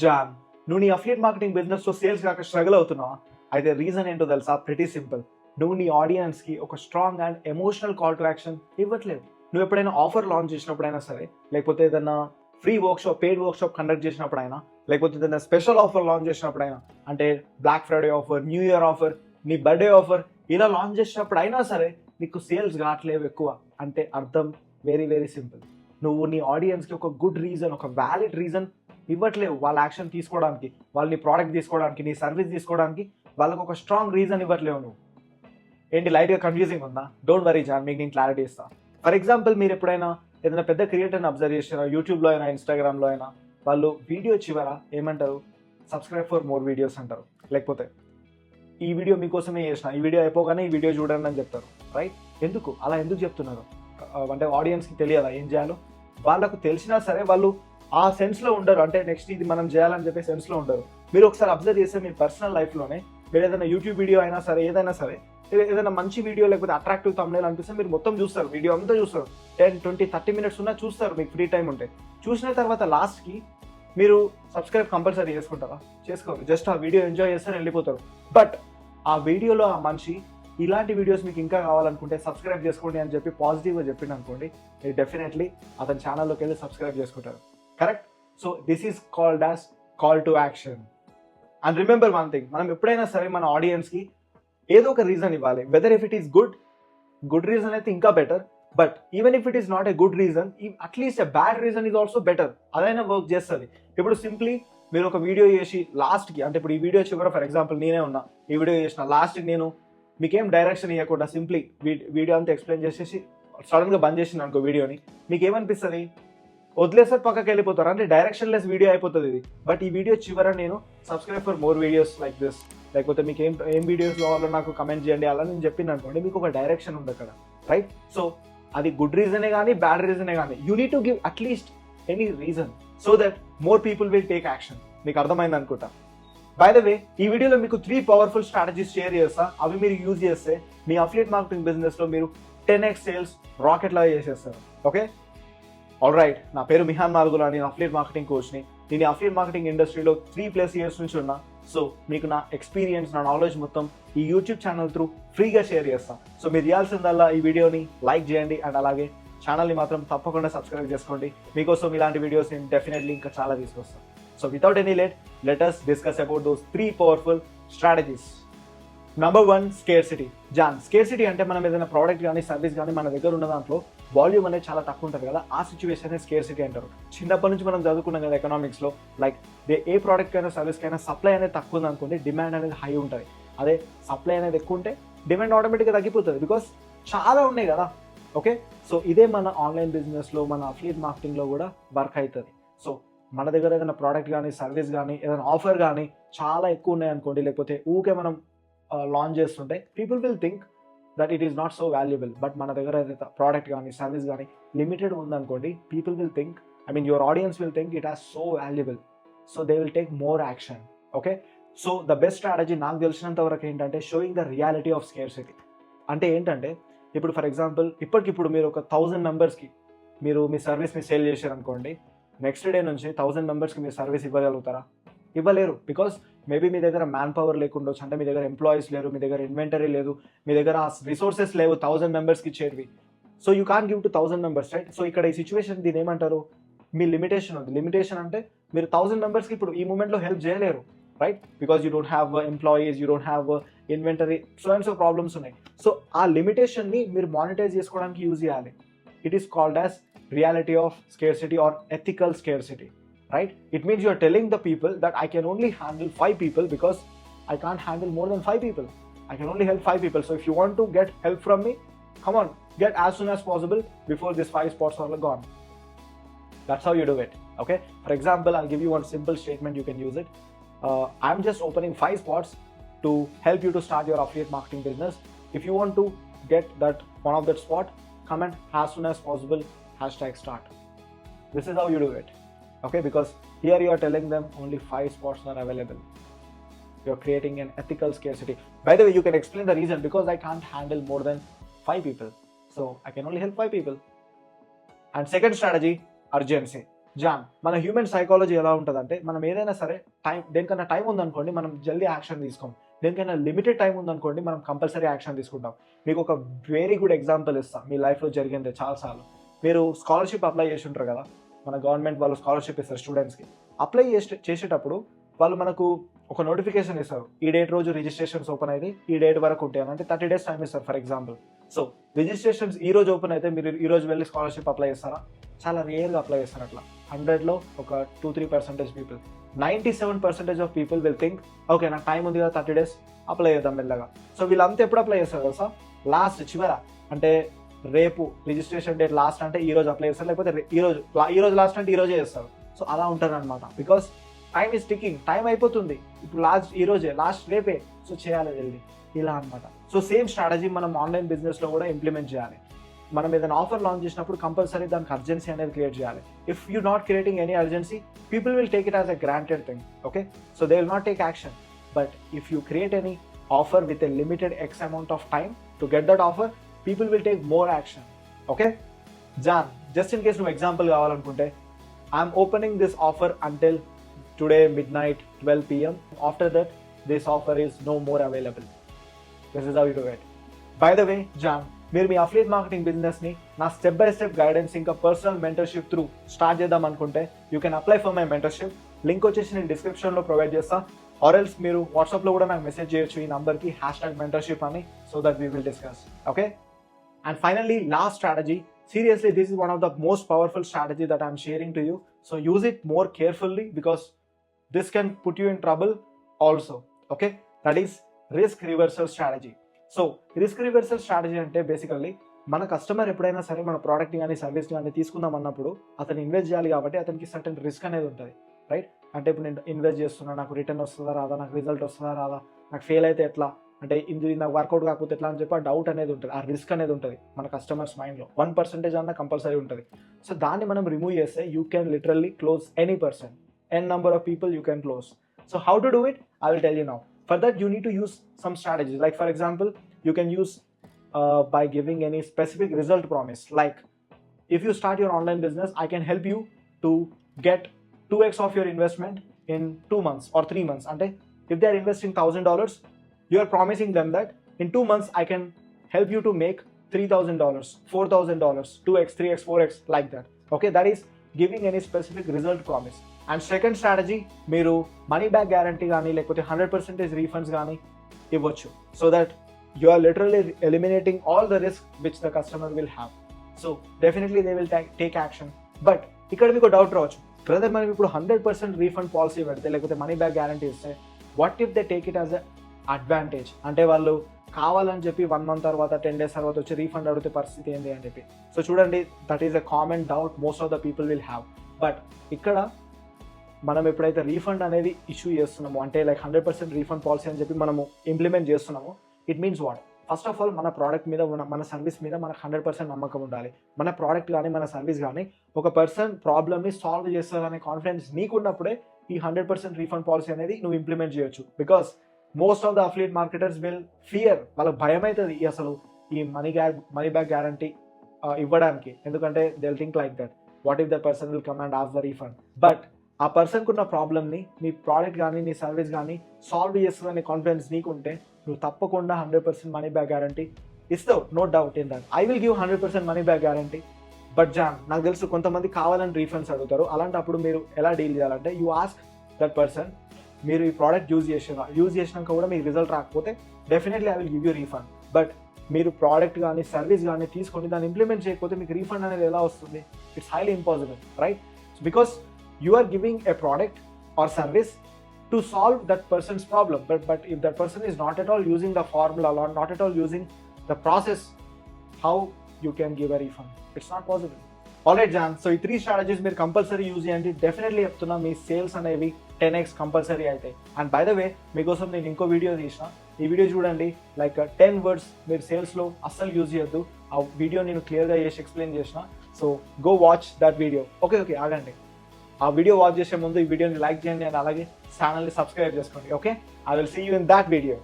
John, నువ్వు నీ affiliate marketing business లో సేల్స్ కాక స్ట్రగుల్ అవుతున్నావా? అయితే రీజన్ ఏంటో తెలుసా? Pretty simple. నువ్వు నీ ఆడియన్స్ కి ఒక strong and emotional call to action ఇవ్వట్లేదు. నువ్వు ఎప్పుడైనా ఆఫర్ లాంచ్ చేసినప్పుడైనా సరే, లేకపోతే ఏదైనా free workshop, paid workshop conduct చేసినప్పుడైనా, లేకపోతే ఏదైనా స్పెషల్ ఆఫర్ లాంచ్ చేసినప్పుడైనా, అంటే black Friday offer, new year offer, నీ బర్త్డే ఆఫర్ ఇలా లాంచ్ చేసినప్పుడు అయినా సరే నీకు సేల్స్ కావట్లేవు ఎక్కువ అంటే అర్థం వెరీ వెరీ సింపుల్. నువ్వు నీ ఆడియన్స్కి ఒక గుడ్ రీజన్, ఒక వ్యాలిడ్ రీజన్ ఇవ్వట్లేవు వాళ్ళ యాక్షన్ తీసుకోవడానికి, వాళ్ళని ప్రోడక్ట్ తీసుకోవడానికి, నీ సర్వీస్ తీసుకోవడానికి వాళ్ళకు ఒక స్ట్రాంగ్ రీజన్ ఇవ్వట్లేవు. నువ్వు ఏంటి లైట్గా కన్ఫ్యూజింగ్ ఉందా? డోంట్ వరీ జాన్, మీకు నేను క్లారిటీ ఇస్తాను. ఫర్ ఎగ్జాంపుల్, మీరు ఎప్పుడైనా ఏదైనా పెద్ద క్రియేటర్ని అబ్జర్వ్ చేసినా, యూట్యూబ్లో అయినా ఇన్స్టాగ్రామ్లో అయినా, వాళ్ళు వీడియో చివర ఏమంటారు? సబ్స్క్రైబ్ ఫర్ మోర్ వీడియోస్ అంటారు. లేకపోతే ఈ వీడియో మీకోసమే చేసిన, ఈ వీడియో అయిపోగానే ఈ వీడియో చూడండి అని చెప్తారు. రైట్? ఎందుకు అలా ఎందుకు చెప్తున్నారు? అంటే ఆడియన్స్కి తెలియదా ఏం చేయాలో? వాళ్ళకు తెలిసినా సరే వాళ్ళు ఆ సెన్స్లో ఉండరు, అంటే నెక్స్ట్ ఇది మనం చేయాలని చెప్పే సెన్స్లో ఉండరు. మీరు ఒకసారి అబ్జర్వ్ చేస్తే మీ పర్సనల్ లైఫ్లోనే మీరు ఏదైనా యూట్యూబ్ వీడియో అయినా సరే, ఏదైనా సరే, ఏదైనా మంచి వీడియో లేకపోతే అట్రాక్టివ్ థంబ్నెయిల్ అనిపిస్తే మీరు మొత్తం చూస్తారు, వీడియో అంతా చూస్తారు. 10, 20, 30 మినిట్స్ ఉన్నా చూస్తారు మీకు ఫ్రీ టైం ఉంటే. చూసిన తర్వాత లాస్ట్కి మీరు సబ్స్క్రైబ్ కంపల్సరీ చేసుకుంటారా? చేసుకోరు. జస్ట్ ఆ వీడియో ఎంజాయ్ చేస్తారు, వెళ్ళిపోతారు. బట్ ఆ వీడియోలో ఆ మనిషి ఇలాంటి వీడియోస్ మీకు ఇంకా కావాలనుకుంటే సబ్స్క్రైబ్ చేసుకోండి అని చెప్పి పాజిటివ్గా చెప్పిండు అనుకోండి, మీరు డెఫినెట్లీ అతని ఛానల్లోకి వెళ్ళి సబ్స్క్రైబ్ చేసుకుంటారు. Correct? So this is called as call to action. And remember one thing, మనం ఎప్పుడైనా సరే మన ఆడియన్స్కి ఏదో ఒక రీజన్ ఇవ్వాలి. Whether if it is good reason అయితే ఇంకా better. But even if it is not a good reason, at least a bad reason is also better. అదైనా వర్క్ చేస్తుంది. ఇప్పుడు సింప్లీ మీరు ఒక వీడియో చేసి లాస్ట్కి, అంటే ఇప్పుడు ఈ వీడియో చివర ఫర్ ఎగ్జాంపుల్ నేనే ఉన్నా, ఈ వీడియో చేసిన లాస్ట్కి నేను మీకేం డైరెక్షన్ ఇవ్వకుండా సింప్లీ వీడియో అంతా ఎక్స్ప్లెయిన్ చేసేసి సడన్గా బంద్ చేసింది అనుకో వీడియోని, మీకు ఏమనిపిస్తుంది? వదిలేసారి పక్కకి వెళ్ళిపోతారు, అంటే డైరెక్షన్ లెస్ వీడియో అయిపోతుంది ఇది. బట్ ఈ వీడియో చివర నేను subscribe for more videos like this, లేకపోతే మీకు ఏం వీడియోస్ కావాలో నాకు కమెంట్ చేయండి అలా నేను చెప్పిన అనుకోండి, మీకు ఒక డైరెక్షన్ ఉంది అక్కడ. రైట్? సో అది గుడ్ రీజనే కానీ బ్యాడ్ రీజనే కానీ, you need to give at least any reason so that more people will take action. మీకు అర్థమైంది అనుకుంటా. బై ద వే, ఈ వీడియోలో మీకు 3 పవర్ఫుల్ స్ట్రాటజీస్ షేర్ చేస్తా. అవి మీరు యూజ్ చేస్తే మీ అఫిలియేట్ మార్కెటింగ్ బిజినెస్లో మీరు 10x సేల్స్ రాకెట్ లాగా చేసేస్తారు. ఓకే? ఆల్ రైట్, నా పేరు మిహాన్ మాల్గులా, నేను అఫిలియేట్ మార్కెటింగ్ కోచ్ని. నేను అఫిలియేట్ మార్కెటింగ్ ఇండస్ట్రీలో 3+ ఇయర్స్ నుంచి ఉన్నా. సో మీకు నా ఎక్స్పీరియన్స్, నా నాలెడ్జ్ మొత్తం ఈ యూట్యూబ్ ఛానల్ త్రూ ఫ్రీగా షేర్ చేస్తాను. సో మీరు చేయాల్సిందల్లా ఈ వీడియోని లైక్ చేయండి అండ్ అలాగే ఛానల్ని మాత్రం తప్పకుండా సబ్స్క్రైబ్ చేసుకోండి. మీకోసం ఇలాంటి వీడియోస్ నేను డెఫినెట్లీ ఇంకా చాలా తీసుకొస్తాను. So without any late, let us discuss about those 3 powerful strategies. Number 1, scarcity. John, scarcity అంటే మనం ఏదైనా ప్రోడక్ట్ కానీ సర్వీస్ కానీ మన దగ్గర ఉన్న దాంట్లో వాల్యూమ్ అనేది చాలా తక్కువ ఉంటుంది కదా, ఆ సిచ్యువేషన్ స్కేర్సిటీ అంటారు. చిన్నప్పటి నుంచి మనం చదువుకున్నాం కదా ఎకనామిక్స్లో, లైక్ ఏ ప్రోడక్ట్ అయినా సర్వీస్కి అయినా సప్లై అనేది తక్కువ ఉంది అనుకోండి, డిమాండ్ అనేది హై ఉంటుంది. అదే సప్లై అనేది ఎక్కువ ఉంటే డిమాండ్ ఆటోమేటిక్గా తగ్గిపోతుంది, బికాస్ చాలా ఉన్నాయి కదా. ఓకే? సో ఇదే మన ఆన్లైన్ బిజినెస్లో, మన అఫిలియేట్ మార్కెటింగ్లో కూడా వర్క్ అవుతుంది. సో మన దగ్గర ఏదైనా ప్రోడక్ట్ కానీ సర్వీస్ కానీ ఏదైనా ఆఫర్ కానీ చాలా ఎక్కువ ఉన్నాయి అనుకోండి, లేకపోతే ఊకే మనం లాంచ్ చేస్తుంటే people will think that it is not so valuable. But మన దగ్గర ఏదైతే ప్రోడక్ట్ కానీ సర్వీస్ కానీ లిమిటెడ్ ఉందనుకోండి, people will think, your audience will think it has so valuable. So they will take more action. Okay? So the best strategy నాకు తెలిసినంత వరకు ఏంటంటే showing the reality of scarcity. అంటే ఏంటంటే, ఇప్పుడు ఫర్ ఎగ్జాంపుల్ ఇప్పటికిప్పుడు మీరు ఒక 1000 మెంబర్స్కి మీరు మీ సర్వీస్ని సేల్ చేశారనుకోండి, నెక్స్ట్ డే నుంచి 1000 మెంబర్స్కి మీరు సర్వీస్ ఇవ్వగలుగుతారా? ఇవ్వలేరు. బికాస్ మేబీ మీ దగ్గర మ్యాన్ పవర్ లేకుండొచ్చు, అంటే మీ దగ్గర ఎంప్లాయీస్ లేరు, మీ దగ్గర ఇన్వెంటరీ లేదు, మీ దగ్గర రిసోర్సెస్ లేవు 1000 మెంబర్స్కి ఇచ్చేవి. So you can give to 1000 members, right? So ఇక్కడ ఈ సిచ్యువేషన్ దీని ఏమంటారు? మీ లిమిటేషన్ ఉంది. లిమిటేషన్ అంటే మీరు 1000 మెంబర్స్కి ఇప్పుడు ఈ మూమెంట్లో హెల్ప్ చేయలేరు, right? Because you don't have employees, you don't have inventory, so problems ఉన్నాయి. సో ఆ లిమిటేషన్ని మీరు మానిటైజ్ చేసుకోవడానికి యూజ్ చేయాలి. It is called as reality of scarcity or ethical scarcity, right? It means you are telling the people that I can only handle 5 people because I can't handle more than 5 people. I can only help 5 people. So if you want to get help from me, come on, get as soon as possible before these 5 spots are gone. That's how you do it. Okay? For example, I'll give you one simple statement, you can use it. I'm just opening 5 spots to help you to start your affiliate marketing business. If you want to get that one of that spot, comment as soon as possible #start. This is how you do it. Okay? Because here you are telling them only 5 spots are available. You're creating an ethical scarcity. By the way, you can explain the reason, because I can't handle more than 5 people. So I can only help 5 people. And second strategy, urgency. John, మన human psychology ఎలా ఉంటుందంటే, మనం ఏదైనా సరే దేనికన్నా time ఉందనుకోండి మనం జల్దీ యాక్షన్ తీసుకోం. దేనికైనా లిమిటెడ్ టైం ఉందనుకోండి మనం కంపల్సరీ యాక్షన్ తీసుకుంటాం. మీకు ఒక వెరీ గుడ్ ఎగ్జాంపుల్ ఇస్తాను, మీ లైఫ్లో జరిగింది చాలాసార్లు. మీరు స్కాలర్షిప్ అప్లై చేసి ఉంటారు కదా, మన గవర్నమెంట్ వాళ్ళు స్కాలర్షిప్ ఇస్తారు స్టూడెంట్స్కి. అప్లై చేసేటప్పుడు వాళ్ళు మనకు ఒక నోటిఫికేషన్ ఇస్తారు, ఈ డేట్ రోజు రిజిస్ట్రేషన్స్ ఓపెన్ అయితే ఈ డేట్ వరకు ఉంటాయి అంటే 30 days టైం ఇస్తారు ఫర్ ఎగ్జాంపుల్. సో రిజిస్ట్రేషన్స్ ఈ రోజు ఓపెన్ అయితే మీరు ఈ రోజు వెళ్ళి స్కాలర్షిప్ అప్లై చేస్తారా? చాలా రేర్గా అప్లై చేస్తారు. అట్లా 100లో ఒక 2-3% people. 97% of people will think okay నాకు టైం ఉంది కదా 30 days అప్లై చేద్దాం మెల్లగా. సో వీళ్ళంతా ఎప్పుడు అప్లై చేస్తారు తెలుసా? లాస్ట్ చివర, అంటే రేపు రిజిస్ట్రేషన్ డేట్ లాస్ట్ అంటే ఈ రోజు అప్లై చేస్తారు, లేకపోతే ఈ రోజు లాస్ట్ అంటే ఈ రోజే చేస్తారు. సో అలా ఉంటారు అనమాట. Because time is ticking, time అయిపోతుంది, ఇప్పుడు లాస్ట్ ఈ రోజే, లాస్ట్ రేపే, సో చేయాలి వెళ్ళి, ఇలా అనమాట. సో సేమ్ స్ట్రాటజీ మనం ఆన్లైన్ బిజినెస్లో కూడా ఇంప్లిమెంట్ చేయాలి. మనం ఏదైనా ఆఫర్ లాంచ్ చేసినప్పుడు కంపల్సరీ దానికి అర్జెన్సీ అనేది క్రియేట్ చేయాలి. If you not creating any urgency, people will take it as a granted thing. Okay, so they will not take action. But if you create any offer with a limited ex amount of time to get that offer, people will take more action. Okay John, just in case నువ్వు example కావాలనుకుంటే, I'm opening this offer until today midnight 12 p.m. After that, this offer is no more available. This is how you do it. By the way, John, మీరు మీ affiliate marketing బిజినెస్ని నా step by step guidance ఇంకా personal mentorship through start చేద్దాం అనుకుంటే, you can apply for my mentorship. Link వచ్చేసి నేను డిస్క్రిప్షన్లో provide చేస్తా. ఆర్ ఎల్స్ మీరు వాట్సాప్లో కూడా నాకు మెసేజ్ చేయొచ్చు ఈ నంబర్కి #mentorship అని, so that we will discuss. Okay, and finally last strategy. Seriously, this is one of the most powerful strategy that I'm sharing to you. So use it more carefully because this can put you in trouble also. Okay, that is risk reversal strategy. So risk reversal strategy అంటే basically మన customer ఎప్పుడైనా సరే మన product కానీ service కానీ తీసుకుందాం అన్నప్పుడు అతను ఇన్వెస్ట్ చేయాలి కాబట్టి అతనికి సర్టెన్ రిస్క్ అనేది ఉంటుంది, రైట్? అంటే ఇప్పుడు నేను ఇన్వెస్ట్ చేస్తున్నా, నాకు రిటర్న్ వస్తుందా రాదా, నాకు రిజల్ట్ వస్తుందా రాదా, నాకు ఫెయిల్ అయితే ఎట్లా, అంటే ఇది నాకు వర్కౌట్ కాకపోతే ఎట్లా అని చెప్పి ఆ డౌట్ అనేది ఉంటుంది, ఆ రిస్క్ అనేది ఉంటుంది మన కస్టమర్స్ మైండ్లో. 1% అన్న కంపల్సరీ ఉంటుంది. సో దాన్ని మనం రిమూవ్ చేస్తే you can literally close any person, n number of people you can close. So how to do it? I will tell you now. For that you need to use some strategies. Like for example, you can use by giving any specific result promise. Like if you start your online business, I can help you to get 2x of your investment in 2 months or 3 months. And if they are investing $1,000, you are promising them that in 2 months I can help you to make $3,000, $4,000, 2x, 3x, 4x, like that. Okay, that is giving any specific result promise. And second strategy, మీరు money back guarantee కానీ లేకపోతే 100% refunds కానీ ఇవ్వచ్చు. So that you are literally eliminating all the risk which the customer will have. So definitely they will take action. But ఇక్కడ మీకు doubt రావచ్చు, brother మనం ఇప్పుడు 100% రీఫండ్ పాలసీ పెడితే లేకపోతే మనీ బ్యాక్ గ్యారంటీ ఇస్తే what if they take it as a advantage? అంటే వాళ్ళు కావాలని చెప్పి 1 month తర్వాత 10 days తర్వాత వచ్చి రీఫండ్ అడిగితే పరిస్థితి ఏంటి అని చెప్పి. సో చూడండి, that is a common doubt most of the people will have. But ఇక్కడ మనం ఎప్పుడైతే రీఫండ్ అనేది ఇష్యూ చేస్తున్నామో, అంటే లైక్ 100% రీఫండ్ పాలసీ అని చెప్పి మనము ఇంప్లిమెంట్ చేస్తున్నామో, it means what? First of all మన ప్రోడక్ట్ మీద మన సర్వీస్ మీద మనకు 100% నమ్మకం ఉండాలి. మన ప్రోడక్ట్ కానీ మన సర్వీస్ కానీ ఒక పర్సన్ ప్రాబ్లమ్ని సాల్వ్ చేస్తారనే కాన్ఫిడెన్స్ నీకున్నప్పుడే ఈ 100% రీఫండ్ పాలసీ అనేది నువ్వు ఇంప్లిమెంట్ చేయొచ్చు. Because most of the affiliate marketers will fear, వాళ్ళకి భయం అవుతుంది అసలు ఈ మనీ బ్యాక్ గ్యారంటీ ఇవ్వడానికి. ఎందుకంటే they will think like that, what if the person will come and ask the refund. But ఆ పర్సన్కి ఉన్న ప్రాబ్లమ్ని నీ ప్రోడక్ట్ కానీ నీ సర్వీస్ కానీ సాల్వ్ చేస్తుందనే కాన్ఫిడెన్స్ నీకుంటే నువ్వు తప్పకుండా 100% మనీ బ్యాక్ గ్యారంటీ ఇస్తావు. No doubt in that. I will give 100% money back guarantee. But John, నాకు తెలుసు కొంతమంది కావాలని రీఫండ్స్ అడుగుతారు. అలాంటప్పుడు మీరు ఎలా డీల్ చేయాలంటే, యూ ఆస్క్ దట్ పర్సన్, మీరు ఈ ప్రోడక్ట్ యూజ్ చేసినాక కూడా మీకు రిజల్ట్ రాకపోతే definitely I will give you refund. But మీరు ప్రోడక్ట్ కానీ సర్వీస్ కానీ తీసుకొని దాన్ని ఇంప్లిమెంట్ చేయకపోతే మీకు రీఫండ్ అనేది ఎలా వస్తుంది? It's highly impossible, right? Because you are giving a product or service to solve that person's problem, but if that person is not at all using the formula or not at all using the process, how you can give a refund? It's not possible. Alright Jan, so ఈ 3 strategies మీరు compulsory use చేయండి. Definitely చెప్తున్నా, మీ sales అనేవి 10x compulsory అవుతాయి. And by the way, మీకోసం నేను ఇంకో video తీసిన, ఈ వీడియో చూడండి. లైక్ 10 words మీరు సేల్స్లో అస్సలు యూజ్ చేయొద్దు. ఆ వీడియో నేను క్లియర్గా చేసి ఎక్స్ప్లెయిన్ చేసిన. So go watch that video. Okay ఆగండి, ఆ వీడియో వాచ్ చేసే ముందు ఈ వీడియోని లైక్ చేయండి అండ్ అలాగే ఛానల్ని సబ్స్క్రైబ్ చేసుకోండి. Okay, I will see you in that video.